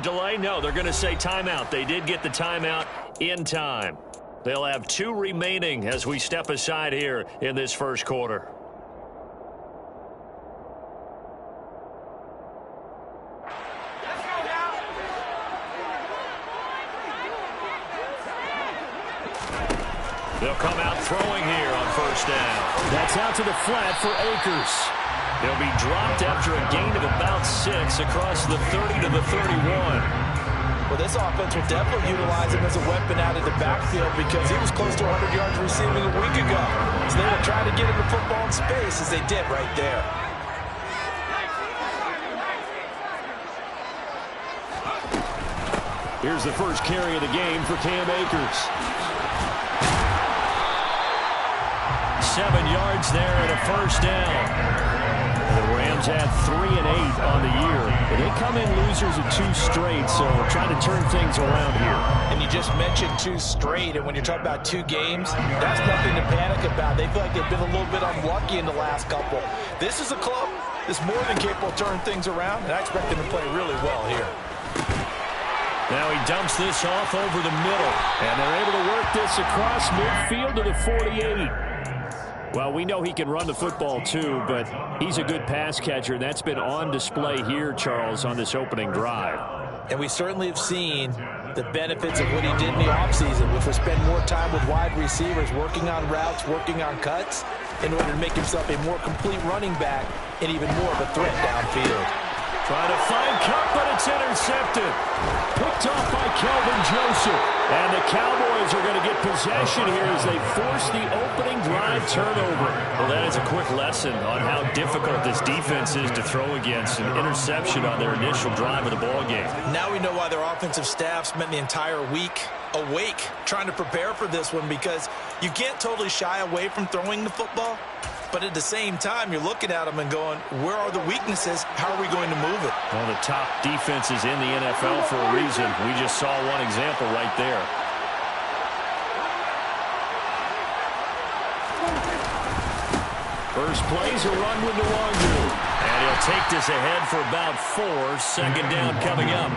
delay? No, they're going to say timeout. They did get the timeout in time. They'll have 2 remaining as we step aside here in this first quarter. They'll come out throwing here on first down. That's out to the flat for Akers. They'll be dropped after a gain of about 6 across the 30 to the 31. Well, this offense will definitely utilize him as a weapon out of the backfield because he was close to 100 yards receiving a week ago. So they will try to get him the football in space as they did right there. Here's the first carry of the game for Cam Akers. 7 yards there and a first down. The Rams had 3 and 8 on the year. They come in losers of 2 straight, so trying to turn things around here. And you just mentioned 2 straight, and when you're talking about 2 games, that's nothing to panic about. They feel like they've been a little bit unlucky in the last couple. This is a club that's more than capable of turning things around, and I expect them to play really well here. Now he dumps this off over the middle, and they're able to work this across midfield to the 48. Well, we know he can run the football too, but he's a good pass catcher, and that's been on display here, Charles, on this opening drive. And we certainly have seen the benefits of what he did in the offseason, which was spend more time with wide receivers, working on routes, working on cuts, in order to make himself a more complete running back and even more of a threat downfield. Trying to find Cup, but it's intercepted. Picked off by Kelvin Joseph. And the Cowboys are going to get possession here as they force the opening drive turnover. Well, that is a quick lesson on how difficult this defense is to throw against. An interception on their initial drive of the ball game. Now we know why their offensive staff spent the entire week awake trying to prepare for this one, because you can't totally shy away from throwing the football. But at the same time, you're looking at them and going, where are the weaknesses? How are we going to move it? Well, the top defenses in the NFL for a reason. We just saw one example right there. First play's a run with Nwangu. And he'll take this ahead for about 4. Second down coming up.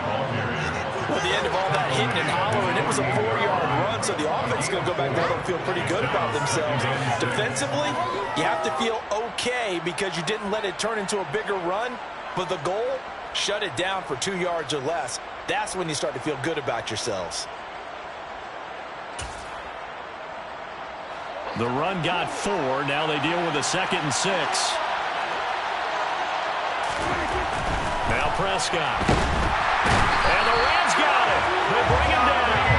Well, the end of all that hitting and hollering, it was a 4-yard run, so the offense is going to go back there and feel pretty good about themselves. Defensively, you have to feel okay because you didn't let it turn into a bigger run, but the goal, shut it down for 2 yards or less. That's when you start to feel good about yourselves. The run got 4. Now they deal with a 2nd and 6. Now Prescott. And the Rams got it. They bring him down.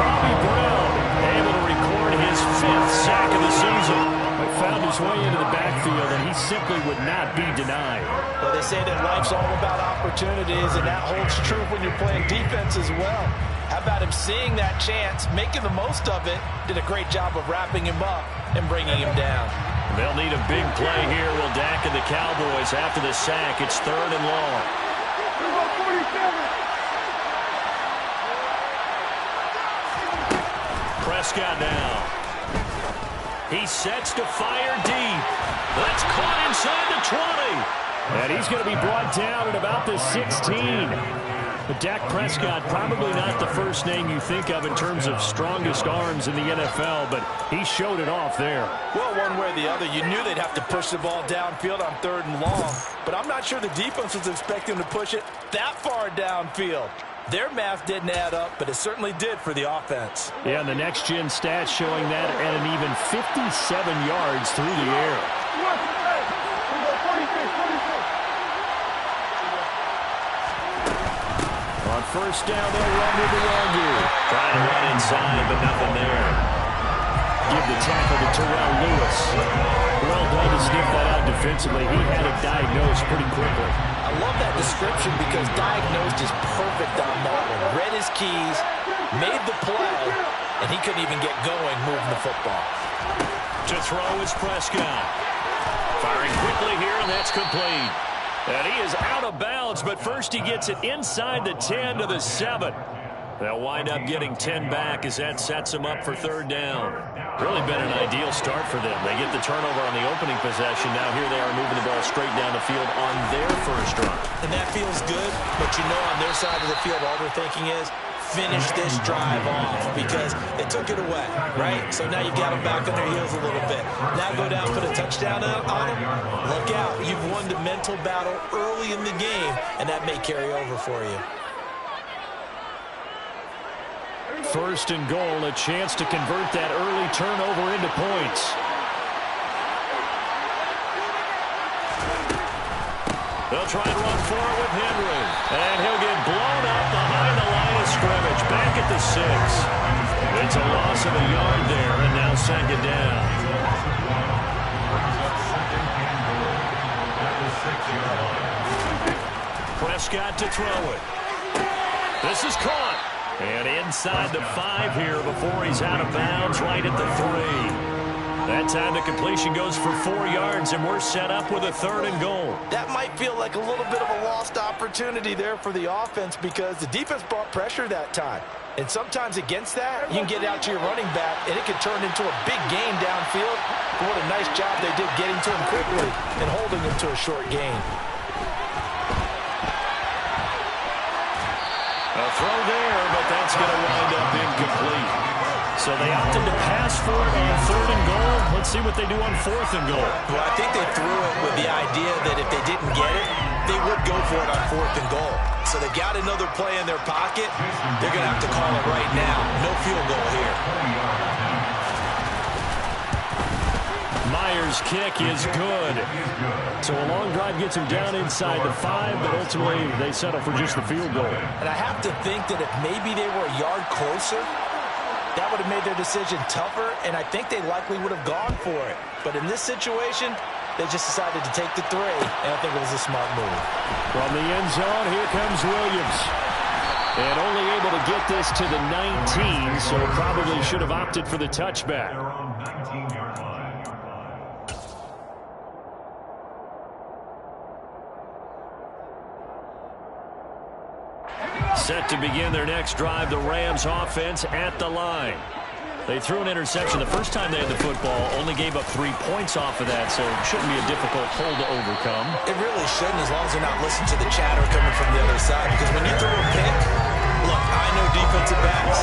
Bobby Brown able to record his 5th sack of the season. He found his way into the backfield, and he simply would not be denied. Well, they say that life's all about opportunities, and that holds true when you're playing defense as well. How about him seeing that chance, making the most of it, did a great job of wrapping him up and bringing him down. They'll need a big play here, will Dak and the Cowboys after the sack. It's 3rd and long. Prescott now. He sets to fire deep. That's caught inside the 20. And he's going to be brought down at about the 16. But Dak Prescott, probably not the first name you think of in terms of strongest arms in the NFL, but he showed it off there. Well, one way or the other, you knew they'd have to push the ball downfield on 3rd and long, but I'm not sure the defense was expecting to push it that far downfield. Their math didn't add up, but it certainly did for the offense. Yeah, and the next-gen stats showing that at an even 57 yards through the air. On first down, they'll run with Nwangu. Trying to run inside, but nothing there. Give the tackle to Terrell Lewis. Well done to sniff that out defensively. He had it diagnosed pretty quickly. I love that description because diagnosed is perfect on that one. Read his keys, made the play, and he couldn't even get going moving the football. To throw is Prescott. Firing quickly here, and that's complete. And he is out of bounds, but first he gets it inside the 10 to the 7. They'll wind up getting 10 back as that sets him up for 3rd down. Really been an ideal start for them. They get the turnover on the opening possession. Now here they are moving the ball straight down the field on their first drive. And that feels good, but you know on their side of the field, all they're thinking is, finish this drive off because they took it away, right? So now you've got them back on their heels a little bit. Now go down, put a touchdown on them. Look out. You've won the mental battle early in the game, and that may carry over for you. First and goal, a chance to convert that early turnover into points. They'll try and run for it with Henry. And he'll get blown up behind the line of scrimmage. Back at the 6. It's a loss of a yard there, and now second down. Prescott to throw it. This is caught. And inside the 5 here before he's out of bounds, right at the 3. That time the completion goes for 4 yards, and we're set up with a 3rd and goal. That might feel like a little bit of a lost opportunity there for the offense because the defense brought pressure that time. And sometimes against that, you can get out to your running back, and it can turn into a big game downfield. But what a nice job they did getting to him quickly and holding him to a short gain. A throw there, but that's going to wind up incomplete. So they opted to pass for it on 3rd and goal. Let's see what they do on 4th and goal. Well, I think they threw it with the idea that if they didn't get it, they would go for it on 4th and goal. So they got another play in their pocket. They're going to have to call it right now. No field goal here. Myers' kick is good. So a long drive gets him down inside the 5, but ultimately they settle for just the field goal. And I have to think that if maybe they were a yard closer, that would have made their decision tougher, and I think they likely would have gone for it. But in this situation, they just decided to take the 3, and I think it was a smart move. From the end zone, here comes Williams. And only able to get this to the 19, so probably should have opted for the touchback. Set to begin their next drive, the Rams offense at the line. They threw an interception the first time they had the football, only gave up 3 points off of that, so it shouldn't be a difficult hole to overcome. It really shouldn't, as long as they're not listening to the chatter coming from the other side, because when you throw a pick, look, I know defensive backs,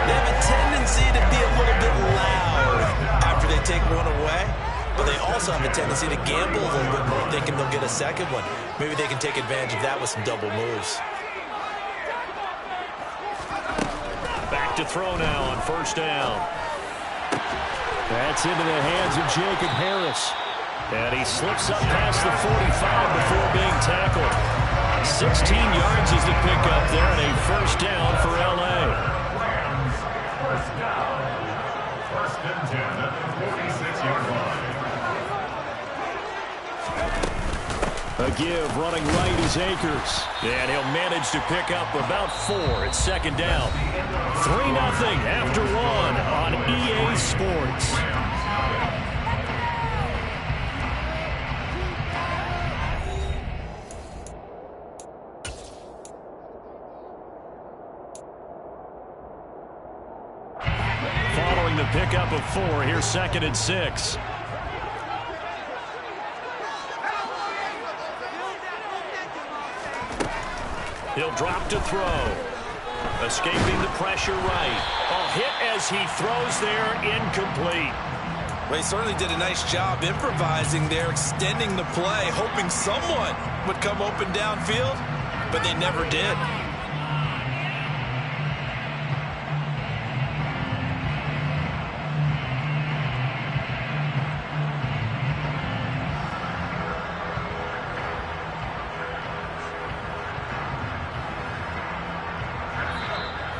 they have a tendency to be a little bit loud after they take one away, but they also have a tendency to gamble a little bit more, thinking they'll get a second one. Maybe they can take advantage of that with some double moves. Back to throw now on 1st down. That's into the hands of Jacob Harris. And he slips up past the 45 before being tackled. 16 yards is the pickup there, and a 1st down for L.A. First and 10 at the 46-yard line. A give running right is Akers. And he'll manage to pick up about 4. It's 2nd down. 3-0 after 1 on EA Sports. Following the pickup of 4, here's 2nd and 6. He'll drop to throw. Escaping the pressure right. A hit as he throws there, incomplete. Well, he certainly did a nice job improvising there, extending the play, hoping someone would come open downfield, but they never did.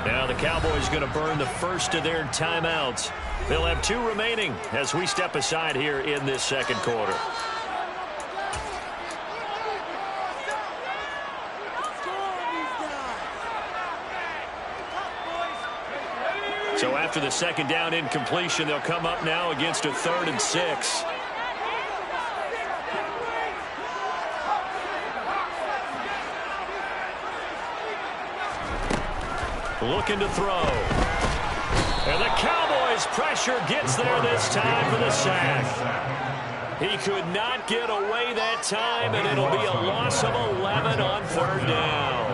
Now the Cowboys going to burn the first of their timeouts. They'll have 2 remaining as we step aside here in this 2nd quarter. So after the 2nd down incompletion, they'll come up now against a 3rd and 6. Looking to throw. And the Cowboys Cowboys pressure gets there this time for the sack. He could not get away that time, and it'll be a loss of 11 on 3rd down.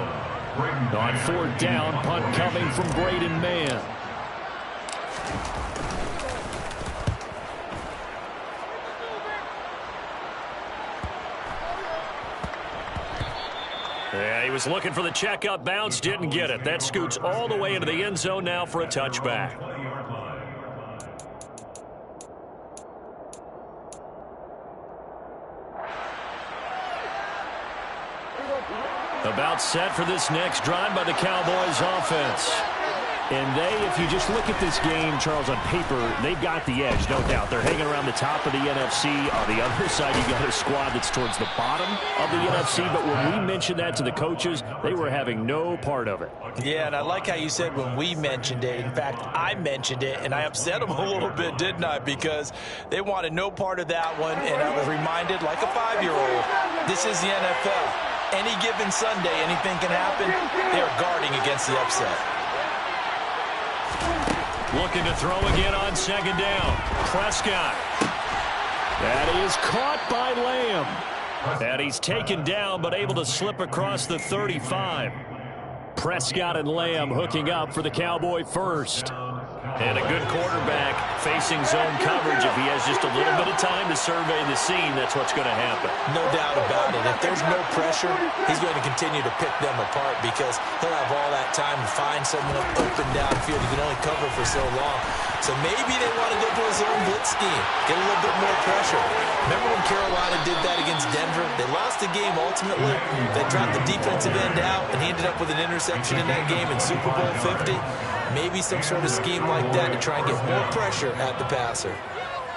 On 4th down, punt coming from Braden Mann. Yeah, he was looking for the checkup bounce, didn't get it. That scoots all the way into the end zone now for a touchback. About set for this next drive by the Cowboys offense. And if you just look at this game, Charles, on paper, they've got the edge, no doubt. They're hanging around the top of the NFC. On the other side, you got a squad that's towards the bottom of the NFC. But when we mentioned that to the coaches, they were having no part of it. Yeah, and I like how you said when we mentioned it. In fact, I mentioned it, and I upset them a little bit, didn't I? Because they wanted no part of that one, and I was reminded, like a 5-year-old, this is the NFL. Any given Sunday, anything can happen. They're guarding against the upset. Looking to throw again on 2nd down. Prescott. That is caught by Lamb. And he's taken down, but able to slip across the 35. Prescott and Lamb hooking up for the Cowboy first. And a good quarterback facing zone coverage. If he has just a little bit of time to survey the scene, that's what's going to happen. No doubt about it. If there's no pressure, he's going to continue to pick them apart because he'll have all that time to find someone open downfield. He can only cover for so long. So maybe they want to go to a zone blitz scheme, get a little bit more pressure. Remember when Carolina did that against Denver? They lost the game ultimately. They dropped the defensive end out, and he ended up with an interception in that game in Super Bowl 50. Maybe some sort of scheme like that to try and get more pressure at the passer.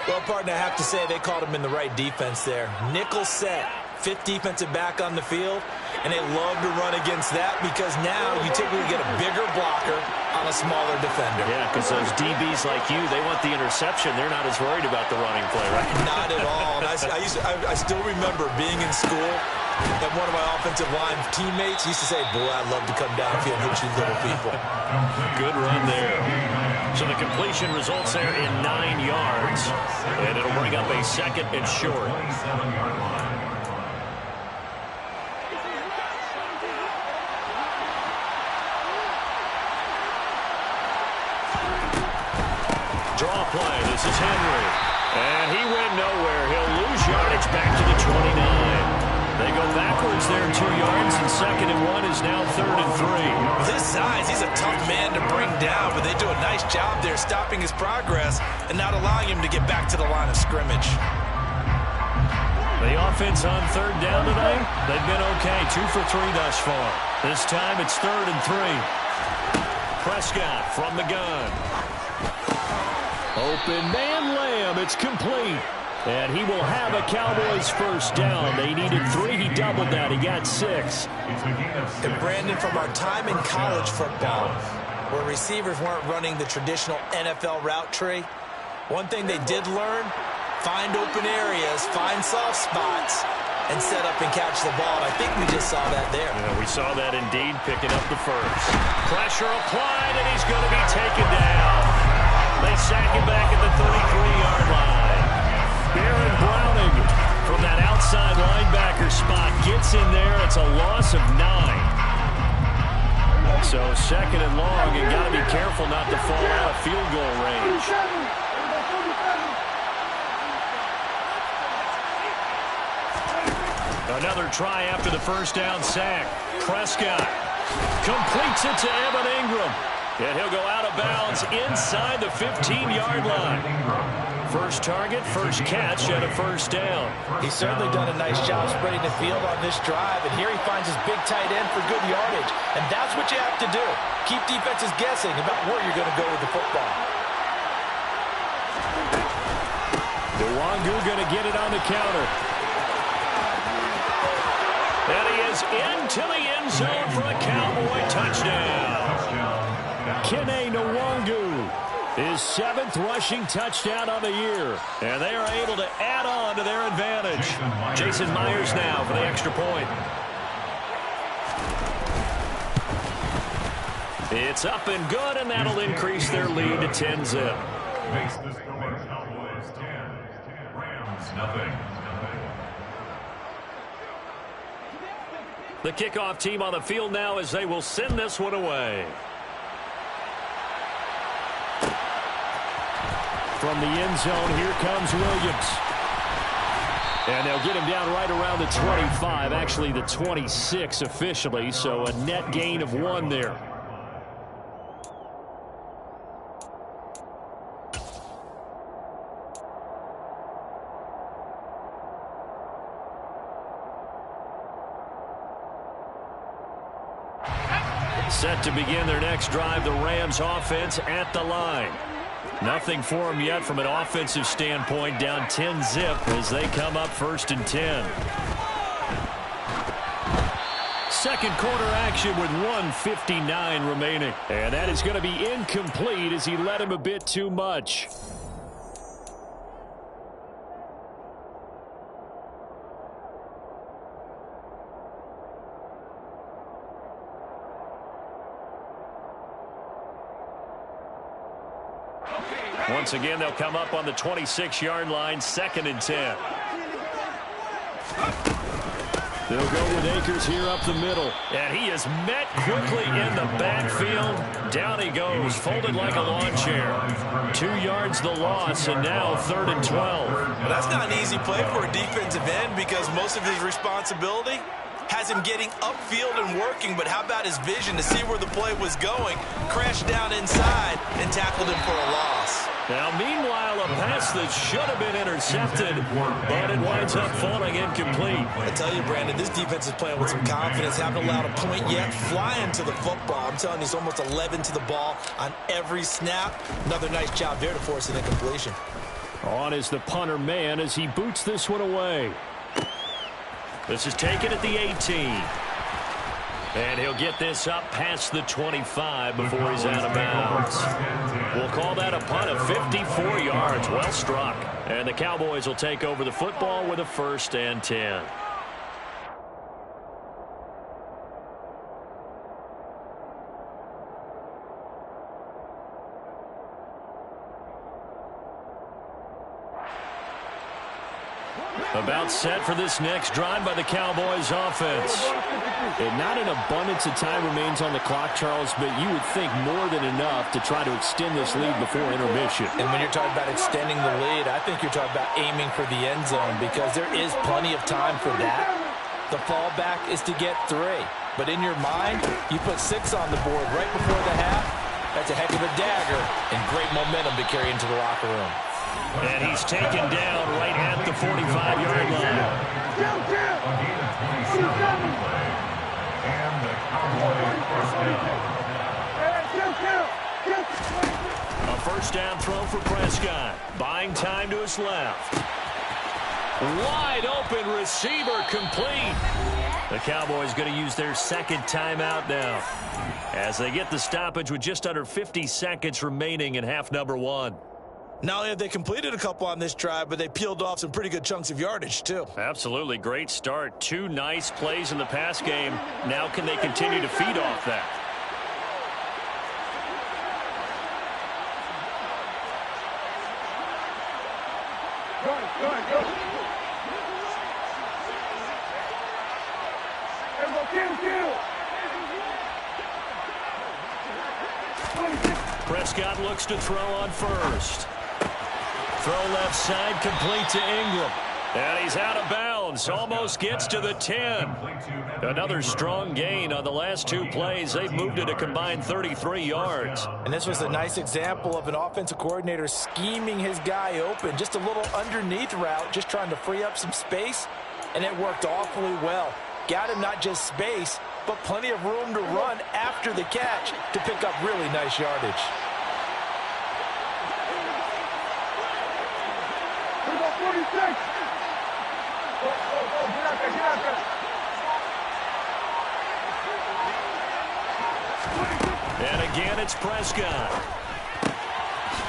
Well, partner, I have to say they called him in the right defense there. Nickel set, 5th defensive back on the field, and they love to run against that because now you typically get a bigger blocker on a smaller defender. Yeah, because those DBs like you, they want the interception. They're not as worried about the running play, right? Not at all. And I still remember being in school, and one of my offensive line teammates used to say, boy, I'd love to come downfield and hit you little people. Good run there. So the completion results there in 9 yards. And it'll bring up a 2nd and short. Draw play. This is Henry. And he went nowhere. He'll lose yardage back to the 29. They go backwards there 2 yards, and 2nd and 1 is now 3rd and 3. With his size, he's a tough man to bring down, but they do a nice job there stopping his progress and not allowing him to get back to the line of scrimmage. The offense on 3rd down today, they've been okay, 2 for 3 thus far. This time it's 3rd and 3. Prescott from the gun. Open man Lamb, it's complete. And he will have a Cowboys first down. They needed 3. He doubled that. He got 6. And Brandon, from our time in college football, where receivers weren't running the traditional NFL route tree, one thing they did learn, find open areas, find soft spots, and set up and catch the ball. And I think we just saw that there. Yeah, we saw that indeed, picking up the first. Pressure applied, and he's going to be taken down. They sack him back at the 33-yard line. Baron Browning from that outside linebacker spot gets in there. It's a loss of 9. So 2nd and long, you got to be careful not to fall out of field goal range. Another try after the first down sack. Prescott completes it to Evan Ingram. And he'll go out of bounds inside the 15-yard line. First target, first catch, and a first down. He's certainly done a nice job spreading the field on this drive, and here he finds his big tight end for good yardage. And that's what you have to do. Keep defenses guessing about where you're going to go with the football. Nwangu going to get it on the counter. And he is into the end zone for a Cowboy touchdown. Kene Nwangu, his 7th rushing touchdown on the year. And they are able to add on to their advantage. Jason Myers now for the extra point. It's up and good, and that'll increase their lead to 10-zip. makes the score Cowboys 10, Rams nothing. The kickoff team on the field now as they will send this one away. From the end zone, here comes Williams. And they'll get him down right around the 25, actually the 26 officially, so a net gain of 1 there. Set to begin their next drive, the Rams offense at the line. Nothing for them yet from an offensive standpoint, down 10-zip as they come up 1st and 10. Second quarter action with 1:59 remaining. And that is going to be incomplete as he led him a bit too much. Once again, they'll come up on the 26-yard line, 2nd and 10. They'll go with Akers here up the middle. And he is met quickly in the backfield. Down he goes, folded like a lawn chair. 2 yards the loss, and now 3rd and 12. Well, that's not an easy play for a defensive end because most of his responsibility has him getting upfield and working, but how about his vision to see where the play was going, crashed down inside, and tackled him for a loss. Now, meanwhile, a pass that should have been intercepted, but it winds up falling incomplete. I tell you, Brandon, this defense is playing with some confidence, haven't allowed a point yet, flying to the football. I'm telling you, it's almost 11 to the ball on every snap. Another nice job there to force an incompletion. On is the punter man as he boots this one away. This is taken at the 18. And he'll get this up past the 25 before he's out of bounds. We'll call that a punt of 54 yards. Well struck. And the Cowboys will take over the football with a 1st and 10. About set for this next drive by the Cowboys offense. And not an abundance of time remains on the clock, Charles, but you would think more than enough to try to extend this lead before intermission. And when you're talking about extending the lead, I think you're talking about aiming for the end zone because there is plenty of time for that. The fallback is to get 3. But in your mind, you put 6 on the board right before the half. That's a heck of a dagger and great momentum to carry into the locker room. And he's taken down right at the 45-yard line. And the Cowboys A 1st down throw for Prescott. Buying time to his left. Wide open receiver complete. The Cowboys going to use their 2nd timeout now as they get the stoppage with just under 50 seconds remaining in half number 1. Not only have they completed a couple on this drive, but they peeled off some pretty good chunks of yardage, too. Absolutely. Great start. 2 nice plays in the pass game. Now can they continue to feed off that? Prescott looks to throw on 1st. Throw left side, complete to Ingram. And he's out of bounds. Almost gets to the 10. Another strong gain on the last 2 plays. They've moved it a combined 33 yards. And this was a nice example of an offensive coordinator scheming his guy open. Just a little underneath route, just trying to free up some space. And it worked awfully well. Got him not just space, but plenty of room to run after the catch to pick up really nice yardage. And again, it's Prescott.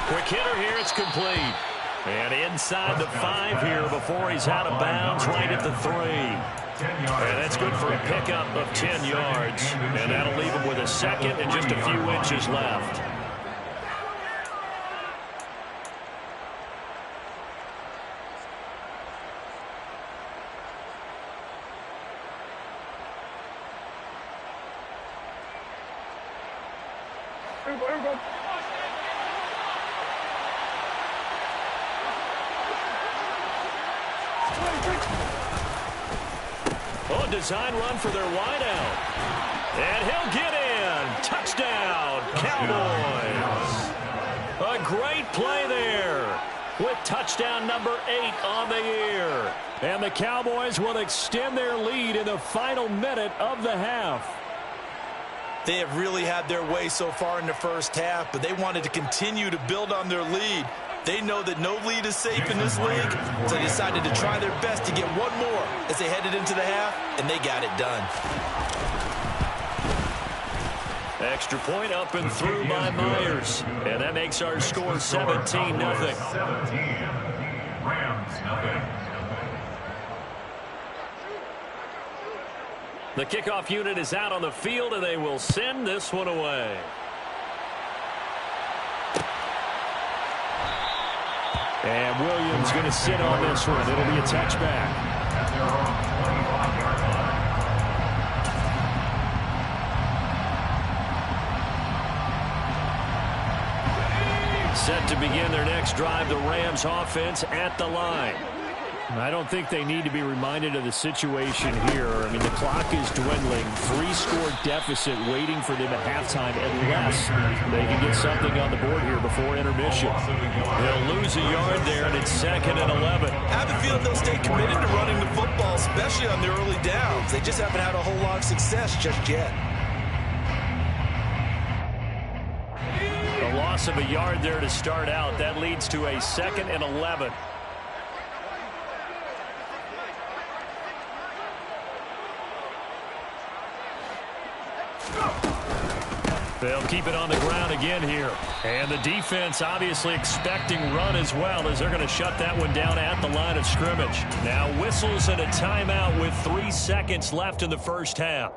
Quick hitter here, it's complete. And inside the 5 here before he's out of bounds, right at the 3. And that's good for a pickup of 10 yards. And that'll leave him with a 2nd and just a few inches left. Oh, design run for their wideout. And he'll get in. Touchdown, Cowboys. A great play there with touchdown number 8 on the year. And the Cowboys will extend their lead in the final minute of the half. They have really had their way so far in the first half, but they wanted to continue to build on their lead. They know that no lead is safe in this league, so they decided to try their best to get one more as they headed into the half, and they got it done. Extra point up and through by Myers. And that makes our score 17-0. 17, Rams, nothing. The kickoff unit is out on the field, and they will send this one away. And Williams going to sit on this one. It'll be a touchback. At their own 25-yard line. Set to begin their next drive, the Rams offense at the line. I don't think they need to be reminded of the situation here. I mean, the clock is dwindling. 3-score deficit waiting for them at halftime unless they can get something on the board here before intermission. They'll lose a yard there, and it's 2nd and 11. I have a feeling they'll stay committed to running the football, especially on the early downs. They just haven't had a whole lot of success just yet. A loss of a yard there to start out. That leads to a 2nd and 11. They'll keep it on the ground again here. And the defense obviously expecting run as well, as they're going to shut that one down at the line of scrimmage. Now whistles and a timeout with 3 seconds left in the first half.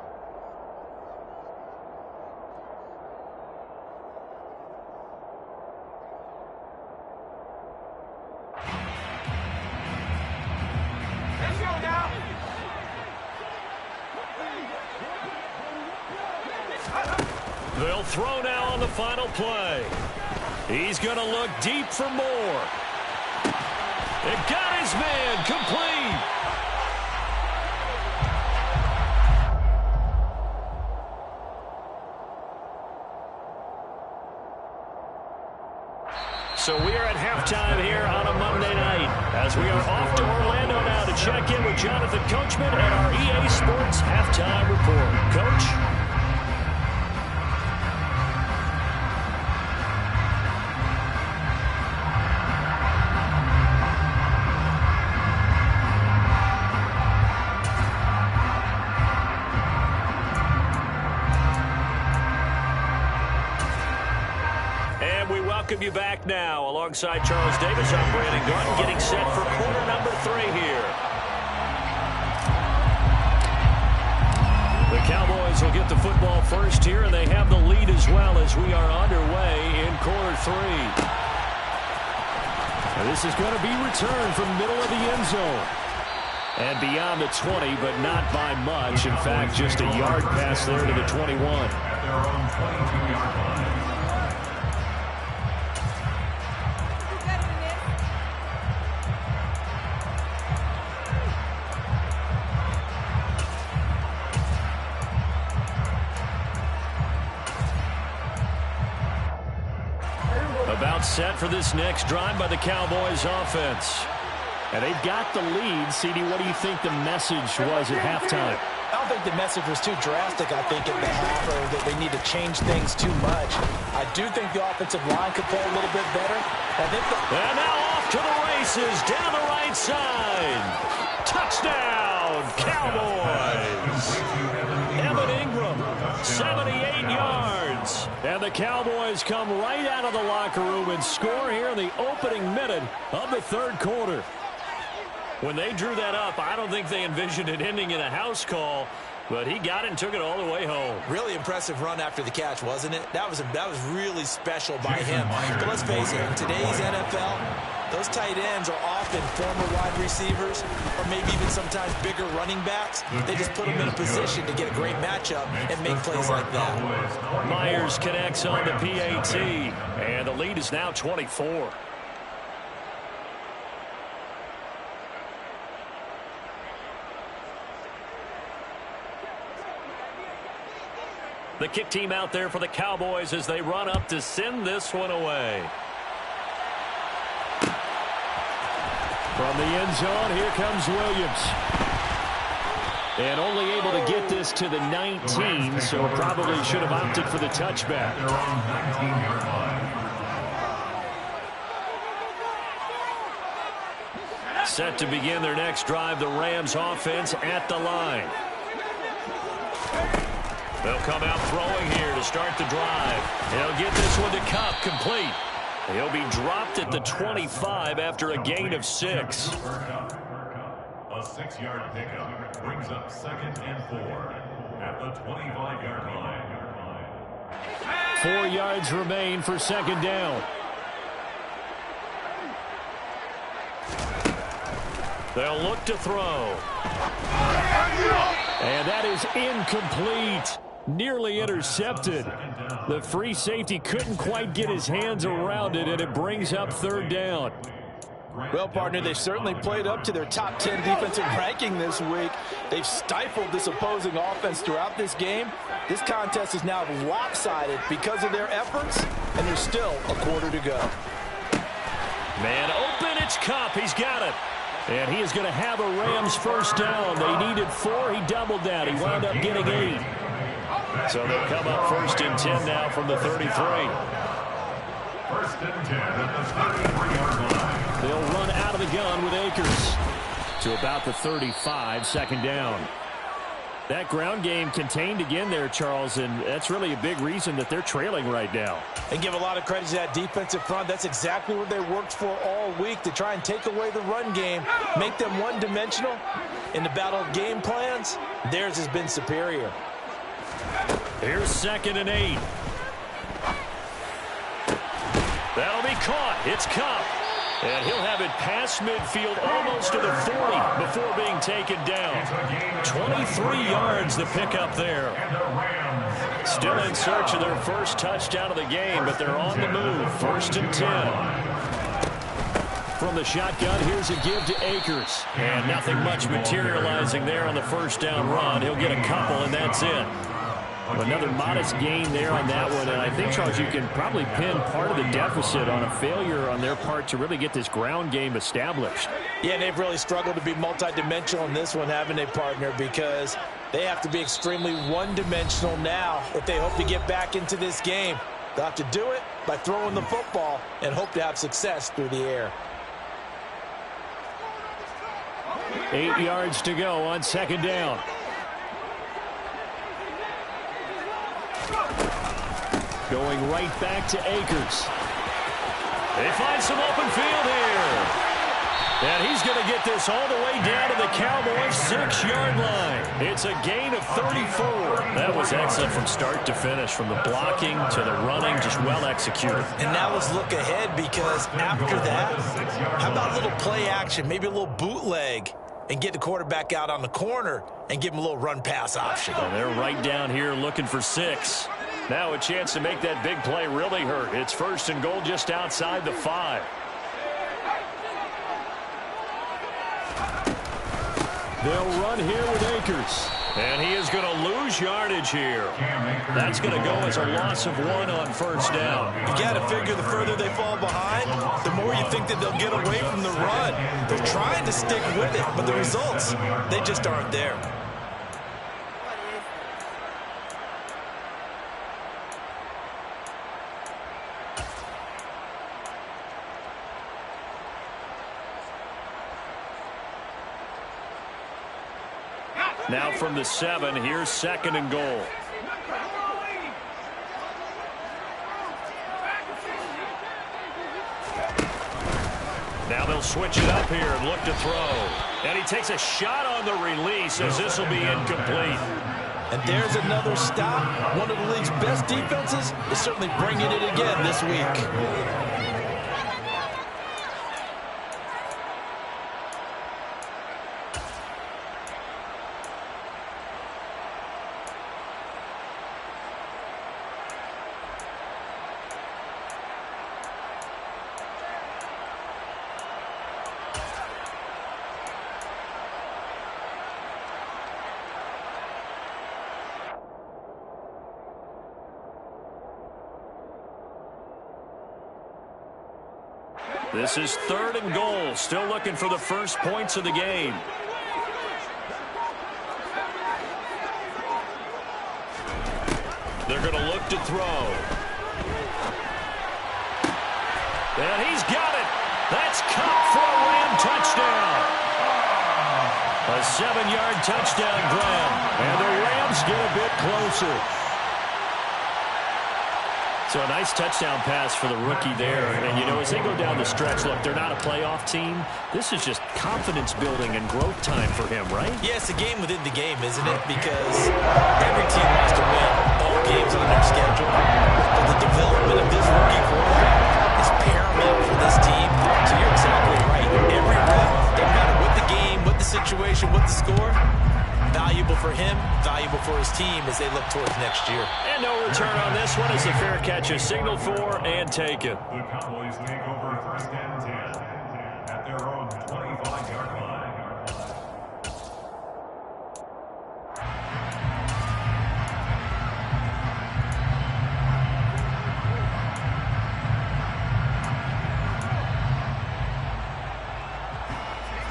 They'll throw now on the final play. He's going to look deep for more. It got his man complete. So we are at halftime here on a Monday night as we are off to Orlando now to check in with Jonathan Coachman and our EA Sports halftime report. Coach? Welcome you back now alongside Charles Davis. I'm Brandon Garden getting set for quarter number 3 here. The Cowboys will get the football first here, and they have the lead as well as we are underway in quarter 3. And this is going to be returned from middle of the end zone. And beyond the 20, but not by much. In fact, just a yard pass there to the 21. At their own 22-yard line. About set for this next drive by the Cowboys offense. And they've got the lead. CD, what do you think the message was at halftime? I don't think the message was too drastic, I think, at the half, or that they need to change things too much. I do think the offensive line could play a little bit better. And now off to the races down the right side. Touchdown, Cowboys. Evan Ingram, 78 yards. And the Cowboys come right out of the locker room and score here in the opening minute of the third quarter. When they drew that up, I don't think they envisioned it ending in a house call, but he got it and took it all the way home. Really impressive run after the catch, wasn't it? That was really special by him. But let's face it, in today's NFL, Those tight ends are often former wide receivers or maybe even sometimes bigger running backs. They just put them in a position to get a great matchup and make plays like that. Myers connects on the PAT, and the lead is now 24. The kick team out there for the Cowboys as they run up to send this one away. From the end zone, here comes Williams. And only able to get this to the 19, so probably should have opted for the touchback. Set to begin their next drive, the Rams offense at the line. They'll come out throwing here to start the drive. They'll get this one to Kupp, complete. He'll be dropped at the 25 after a gain of 6. A 6-yard pickup brings up 2nd and 4 at the 25-yard line. 4 yards remain for 2nd down. They'll look to throw. And that is incomplete. Nearly intercepted. The free safety couldn't quite get his hands around it, and it brings up 3rd down. Well, partner, they certainly played up to their top 10 defensive ranking this week. They've stifled this opposing offense throughout this game. This contest is now lopsided because of their efforts, and there's still a quarter to go. Man open, it's Kupp. He's got it. And he is going to have a Rams 1st down. They needed 4. He doubled that. He wound up getting 8. So they'll come up 1st and 10 now from the 33. 1st and 10 at the 33-yard line. They'll run out of the gun with Akers to about the 35, 2nd down. That ground game contained again there, Charles, and that's really a big reason that they're trailing right now. And give a lot of credit to that defensive front. That's exactly what they worked for all week, to try and take away the run game, make them one-dimensional. In the battle of game plans, theirs has been superior. Here's 2nd and 8. That'll be caught. It's Kupp. And he'll have it past midfield almost to the 40 before being taken down. 23 yards the pickup there. Still in search of their first touchdown of the game, but they're on the move. 1st and 10. From the shotgun, here's a give to Akers. And nothing much materializing there on the 1st down run. He'll get a couple, and that's it. Another modest gain there on that one, and I think, Charles, you can probably pin part of the deficit on a failure on their part to really get this ground game established. Yeah, they've really struggled to be multidimensional in this one, haven't they, partner, because they have to be extremely one-dimensional now if they hope to get back into this game. They'll have to do it by throwing the football and hope to have success through the air. 8 yards to go on 2nd down. Going right back to Akers. They find some open field here. And he's going to get this all the way down to the Cowboys' 6-yard line. It's a gain of 34. That was excellent from start to finish, from the blocking to the running, just well executed. And now let's look ahead, because after that, how about a little play action, maybe a little bootleg, and get the quarterback out on the corner and give him a little run-pass option. And they're right down here looking for 6. Now a chance to make that big play really hurt. It's 1st and goal just outside the 5. They'll run here with Akers. And he is going to lose yardage here. That's going to go as a loss of 1 on 1st down. You got to figure the further they fall behind, the more you think that they'll get away from the run. They're trying to stick with it, but the results, they just aren't there. Now from the 7, here's 2nd and goal. Now they'll switch it up here and look to throw. And he takes a shot on the release as this will be incomplete. And there's another stop. One of the league's best defenses is certainly bringing it again this week. This is 3rd and goal. Still looking for the first points of the game. They're going to look to throw. And he's got it. That's caught for a Ram touchdown. A 7-yard touchdown grab. And the Rams get a bit closer. So a nice touchdown pass for the rookie there. And, you know, as they go down the stretch, look, they're not a playoff team. This is just confidence building and growth time for him, right? Yeah, it's a game within the game, isn't it? Because every team wants to win all games on their schedule. But the development of this rookie quarterback is paramount for this team. So you're exactly right. Every rep, doesn't matter what the game, what the situation, what the score, valuable for him, valuable for his team as they look towards next year. And no return on this one as the fair catch is signaled for and taken. The Cowboys take over 1st and 10 at their own 25-yard line.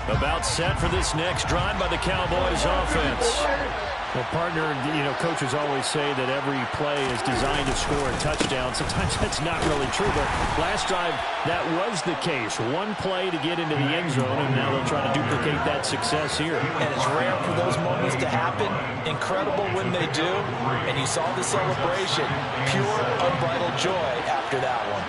About set for this next drive by the Cowboys offense. Well, partner, you know, coaches always say that every play is designed to score a touchdown. Sometimes that's not really true, but last drive, that was the case. One play to get into the end zone, and now they'll try to duplicate that success here. And it's rare for those moments to happen. Incredible when they do. And you saw the celebration. Pure, unbridled joy after that one.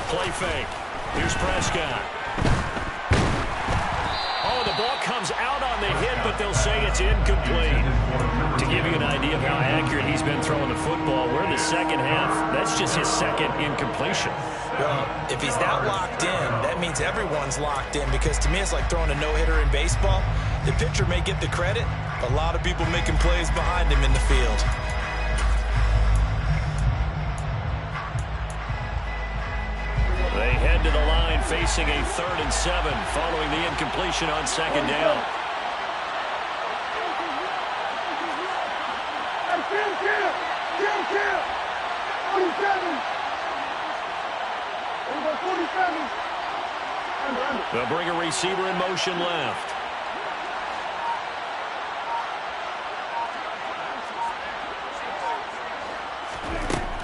Play fake. Here's Prescott. Oh, the ball comes out on the hit, but they'll say it's incomplete. To give you an idea of how accurate he's been throwing the football, we're in the second half. That's just his second incompletion. Well, if he's not locked in, that means everyone's locked in, because to me it's like throwing a no-hitter in baseball. The pitcher may get the credit, a lot of people making plays behind him in the field. They head to the line facing a 3rd and 7 following the incompletion on 2nd down. They'll bring a receiver in motion left.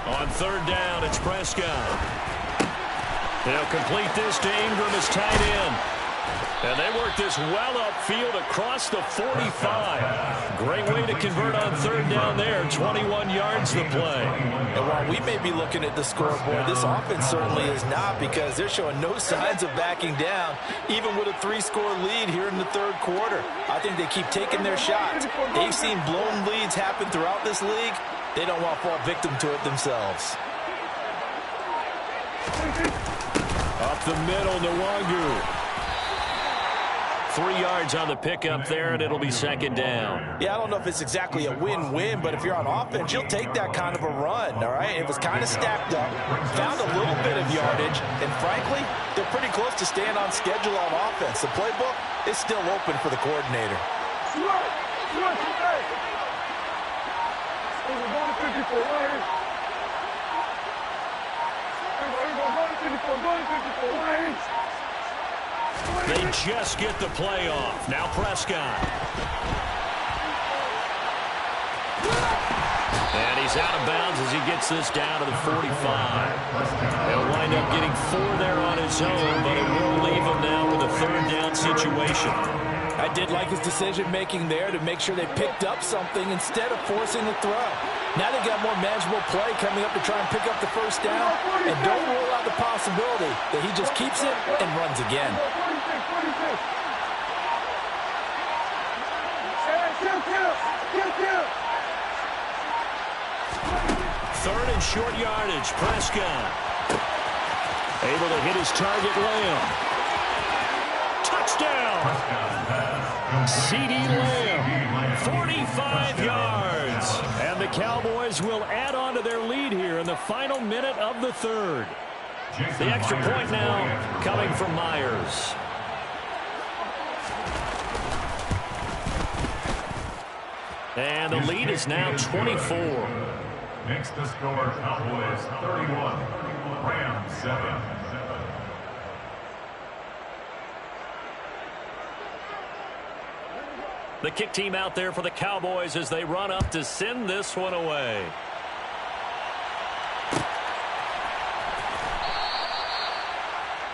On 3rd down, it's Prescott. They'll complete this to Ingram as tight end. And they work this well upfield across the 45. Great way to convert on 3rd down there. 21 yards the play. And while we may be looking at the scoreboard, this offense certainly is not, because they're showing no signs of backing down, even with a 3-score lead here in the 3rd quarter. I think they keep taking their shots. They've seen blown leads happen throughout this league. They don't want to fall victim to it themselves. Up the middle, Nwangu. 3 yards on the pickup there, and it'll be 2nd down. Yeah, I don't know if it's exactly a win-win, but if you're on offense, you'll take that kind of a run, all right? It was kind of stacked up, found a little bit of yardage, and frankly, they're pretty close to staying on schedule on offense. The playbook is still open for the coordinator. They just get the play off. Now Prescott. And he's out of bounds as he gets this down to the 45. He'll wind up getting 4 there on his own, but it will leave him now with a 3rd down situation. I did like his decision-making there to make sure they picked up something instead of forcing the throw. Now they got more manageable play coming up to try and pick up the 1st down, and don't rule out the possibility that he just keeps it and runs again. Third and short yardage, Prescott. Able to hit his target, Lamb. Touchdown! CeeDee Lamb, 45 yards. And the Cowboys will add on to their lead here in the final minute of the 3rd. The extra point now coming from Myers. And the lead is now 24. Makes the score Cowboys 31, Rams 7. The kick team out there for the Cowboys as they run up to send this one away.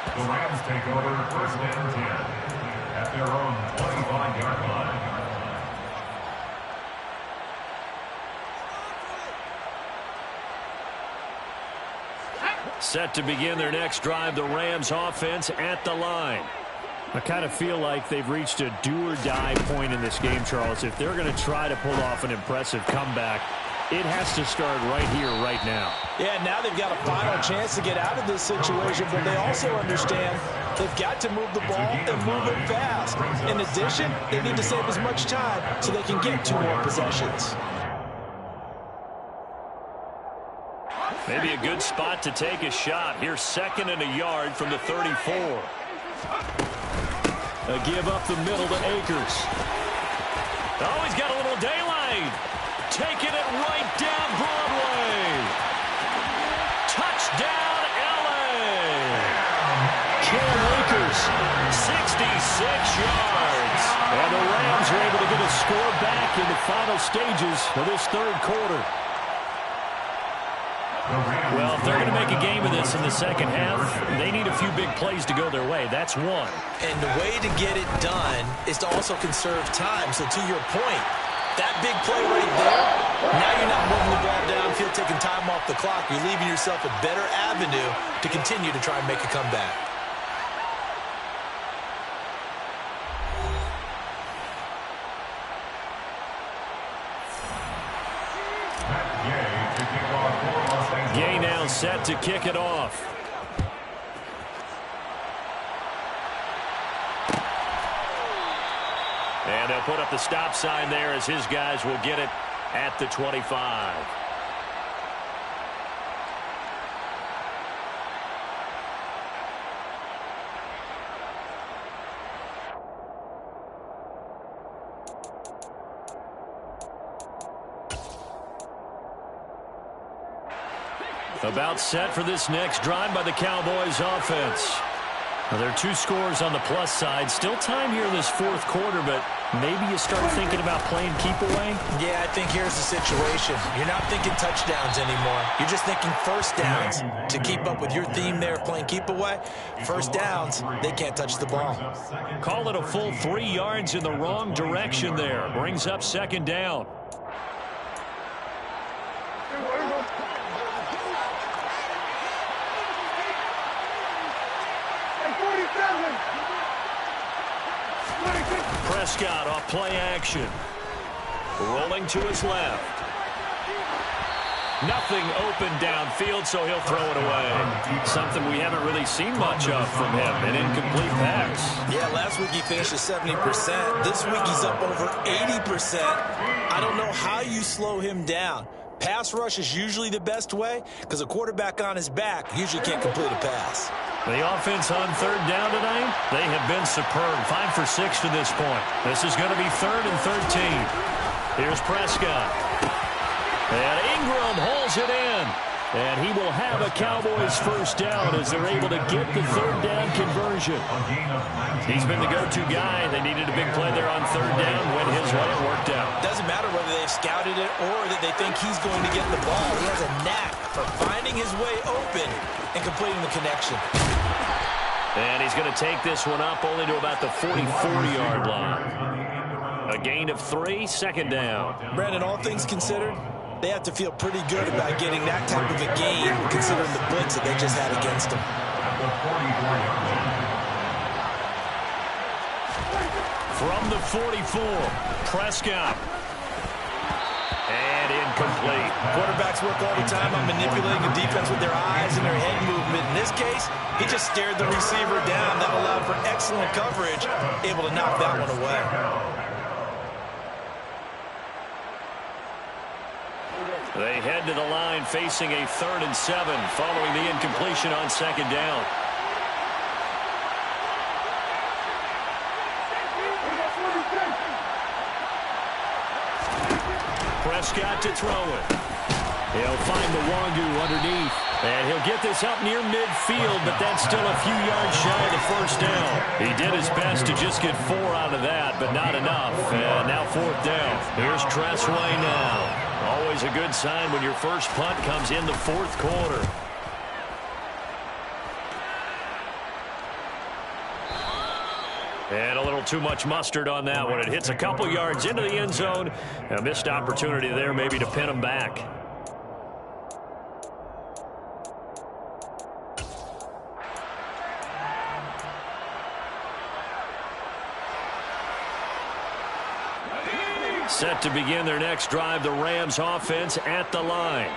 The Rams take over 1st and 10 at their own 25-yard line. Set to begin their next drive, the Rams offense at the line. I kind of feel like they've reached a do-or-die point in this game, Charles. If they're going to try to pull off an impressive comeback, it has to start right here, right now. Yeah, now they've got a final chance to get out of this situation, but they also understand they've got to move the ball and move it fast. In addition, they need to save as much time so they can get 2 more possessions. Maybe a good spot to take a shot. Here's 2nd and a yard from the 34. A give up the middle to Akers. Oh, he's got a little daylight. Taking it right down Broadway. Touchdown, L.A. Cam Akers. 66 yards. And the Rams are able to get a score back in the final stages of this 3rd quarter. Well, if they're going to make a game of this in the 2nd half, they need a few big plays to go their way. That's one. And the way to get it done is to also conserve time. So to your point, that big play right there, now you're not moving the ball downfield, taking time off the clock. You're leaving yourself a better avenue to continue to try and make a comeback. Gay now set to kick it off. And they'll put up the stop sign there as his guys will get it at the 25. About set for this next drive by the Cowboys offense. Well, there are 2 scores on the plus side. Still time here in this 4th quarter, but maybe you start thinking about playing keep away? Yeah, I think here's the situation. You're not thinking touchdowns anymore. You're just thinking 1st downs. To keep up with your theme there, playing keep away, 1st downs, they can't touch the ball. Call it a full 3 yards in the wrong direction there. Brings up 2nd down. Prescott off play action. Rolling to his left. Nothing open downfield, so he'll throw it away. Something we haven't really seen much of from him, an incomplete pass. Yeah, last week he finished at 70%. This week he's up over 80%. I don't know how you slow him down. Pass rush is usually the best way because a quarterback on his back usually can't complete a pass. The offense on 3rd down tonight, they have been superb. 5 for 6 to this point. This is going to be 3rd and 13. Here's Prescott. And Ingram hauls it in. And he will have a Cowboys 1st down as they're able to get the 3rd down conversion. He's been the go-to guy. They needed a big play there on 3rd down. Went his way, it worked out. Doesn't matter whether they've scouted it or that they think he's going to get the ball. He has a knack for finding his way open and completing the connection. And he's going to take this one up only to about the 44-yard line. A gain of 3, 2nd down. Brandon, all things considered, they have to feel pretty good about getting that type of a gain considering the blitz that they just had against them. From the 44, Prescott. And incomplete. Quarterbacks work all the time on manipulating the defense with their eyes and their head movement. In this case, he just stared the receiver down. That allowed for excellent coverage, able to knock that one away. They head to the line facing a 3rd and 7 following the incompletion on 2nd down. Prescott to throw it. He'll find the Nwangwu underneath. And he'll get this up near midfield, but that's still a few yards shy of the first down. He did his best to just get 4 out of that, but not enough. And now 4th down. Here's Tressway now. Always a good sign when your first punt comes in the 4th quarter. And a little too much mustard on that one. It hits a couple yards into the end zone. A missed opportunity there maybe to pin him back. Set to begin their next drive, the Rams offense at the line.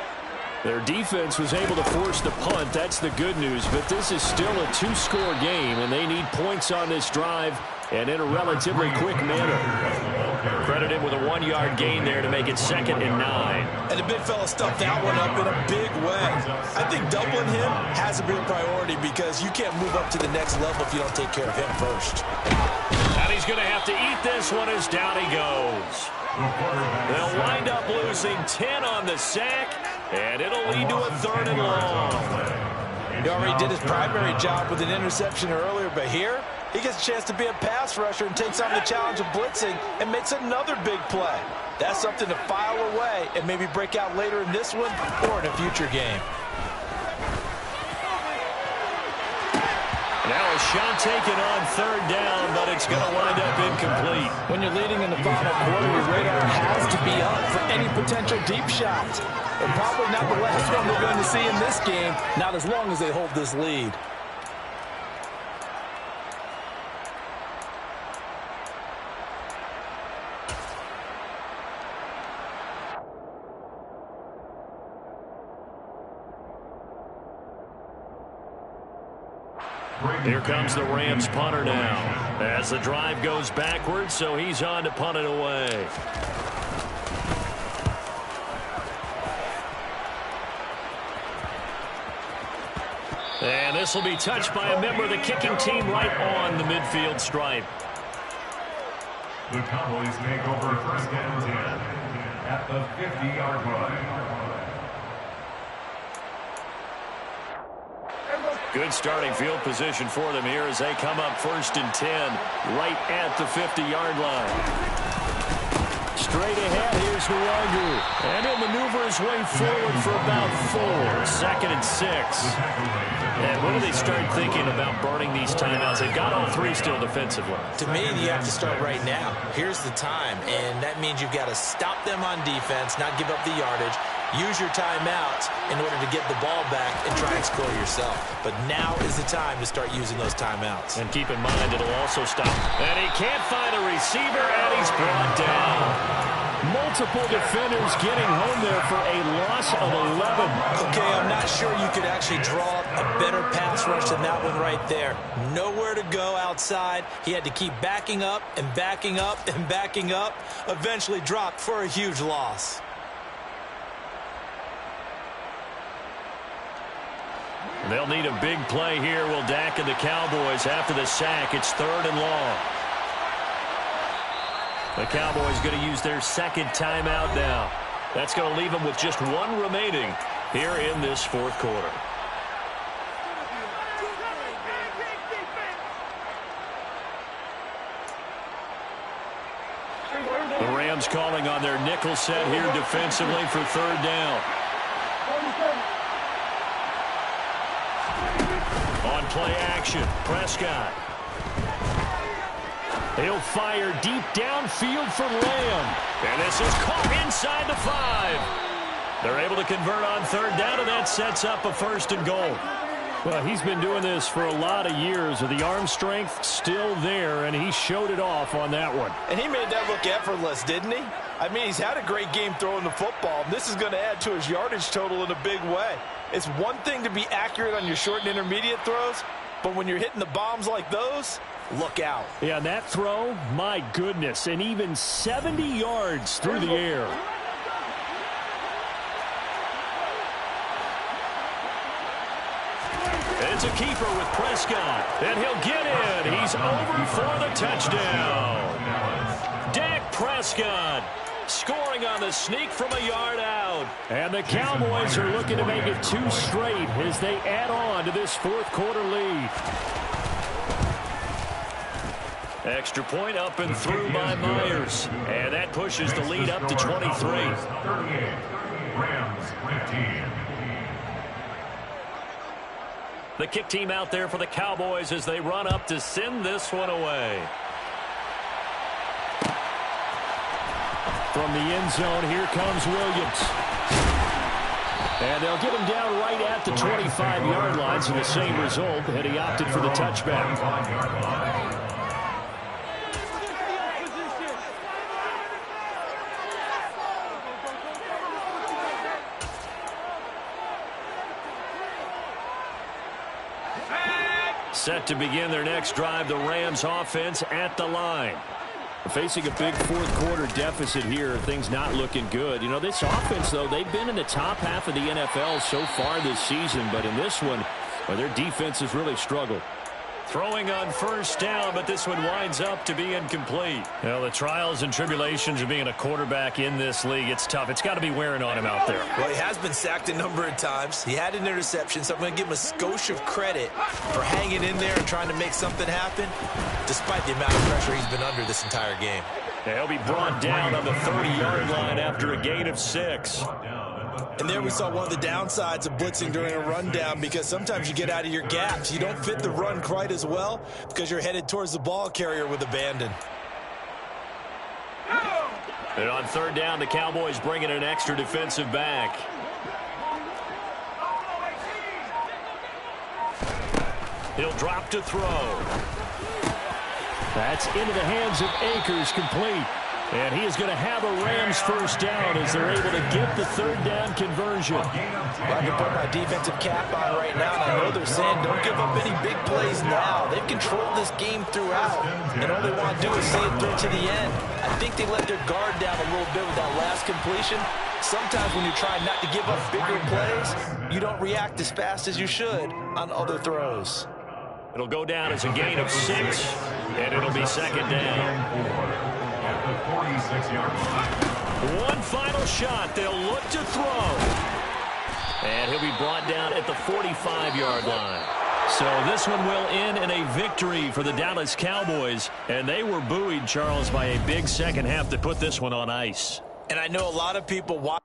Their defense was able to force the punt. That's the good news. But this is still a 2-score game, and they need points on this drive and in a relatively quick manner. Credited with a 1-yard gain there to make it 2nd and 9. And the big fella stuffed that one up in a big way. I think doubling him has to be a priority because you can't move up to the next level if you don't take care of him first. And he's going to have to eat this one as down he goes. They'll wind up losing 10 on the sack, and it'll lead to a 3rd and long. He already did his primary job with an interception earlier, but here he gets a chance to be a pass rusher and takes on the challenge of blitzing and makes another big play. That's something to file away and maybe break out later in this one or in a future game. Now a shot taken on 3rd down, but it's going to wind up incomplete. When you're leading in the final quarter, your radar has to be up for any potential deep shots. And probably not the last one we're going to see in this game, not as long as they hold this lead. Here comes the Rams punter now as the drive goes backwards, so he's on to punt it away. And this will be touched by a member of the kicking team right on the midfield stripe. The Cowboys make over 1st and 10 at the 50-yard line. Good starting field position for them here as they come up 1st and 10 right at the 50-yard line. Straight ahead, here's Nwangwu. And he'll maneuver his way forward for about 4. 2nd and 6. And when do they start thinking about burning these timeouts? They've got all 3 still defensively. To me, you have to start right now. Here's the time, and that means you've got to stop them on defense, not give up the yardage. Use your timeouts in order to get the ball back and try and score yourself. But now is the time to start using those timeouts. And keep in mind, it'll also stop. And he can't find a receiver, and he's brought down. Multiple defenders getting home there for a loss of 11. Okay, I'm not sure you could actually draw a better pass rush than that one right there. Nowhere to go outside. He had to keep backing up and backing up and backing up. Eventually dropped for a huge loss. They'll need a big play here, will Dak and the Cowboys after the sack. It's 3rd and long. The Cowboys going to use their 2nd timeout now. That's going to leave them with just 1 remaining here in this 4th quarter. The Rams calling on their nickel set here defensively for 3rd down. On play action, Prescott. He'll fire deep downfield for Lamb. And this is caught inside the 5. They're able to convert on 3rd down, and that sets up a 1st and goal. Well, he's been doing this for a lot of years. With the arm strength still there, and he showed it off on that one. And he made that look effortless, didn't he? I mean, he's had a great game throwing the football. This is going to add to his yardage total in a big way. It's one thing to be accurate on your short and intermediate throws, but when you're hitting the bombs like those, look out. Yeah, that throw, my goodness, and even 70 yards through the air. It's a keeper with Prescott, and he'll get in. He's over for the touchdown. Dak Prescott Scoring on the sneak from a yard out. And the Cowboys are looking to make it 2 straight as they add on to this fourth quarter lead. Extra point up and through by Myers. And that pushes the lead up to 23. 38. Rams 15. The kick team out there for the Cowboys as they run up to send this one away. From the end zone, here comes Williams. And they'll get him down right at the 25-yard line, so the same result, and he opted for the touchback. Set to begin their next drive, the Rams offense at the line. Facing a big fourth quarter deficit here, things not looking good. You know, this offense, though, they've been in the top half of the NFL so far this season, but in this one, well, their defense has really struggled. Throwing on first down, but this one winds up to be incomplete. Well, the trials and tribulations of being a quarterback in this league, it's tough. It's got to be wearing on him out there. Well, he has been sacked a number of times. He had an interception, so I'm going to give him a skosh of credit for hanging in there and trying to make something happen, despite the amount of pressure he's been under this entire game. He'll be brought down on the 30-yard line after a gain of 6. And there we saw one of the downsides of blitzing during a rundown, because sometimes you get out of your gaps. You don't fit the run quite as well because you're headed towards the ball carrier with abandon. And on third down, the Cowboys bring in an extra defensive back. He'll drop to throw. That's into the hands of Akers, complete. And he is going to have a Rams first down as they're able to get the third down conversion. Well, I can put my defensive cap on right now, and I know they're saying don't give up any big plays now. They've controlled this game throughout, and all they want to do is see it through to the end. I think they let their guard down a little bit with that last completion. Sometimes when you're trying not to give up bigger plays, you don't react as fast as you should on other throws. It'll go down as a gain of 6, and it'll be second down. At the 46-yard line. One final shot. They'll look to throw. And he'll be brought down at the 45-yard line. So this one will end in a victory for the Dallas Cowboys. And they were buoyed, Charles, by a big second half to put this one on ice. And I know a lot of people watch.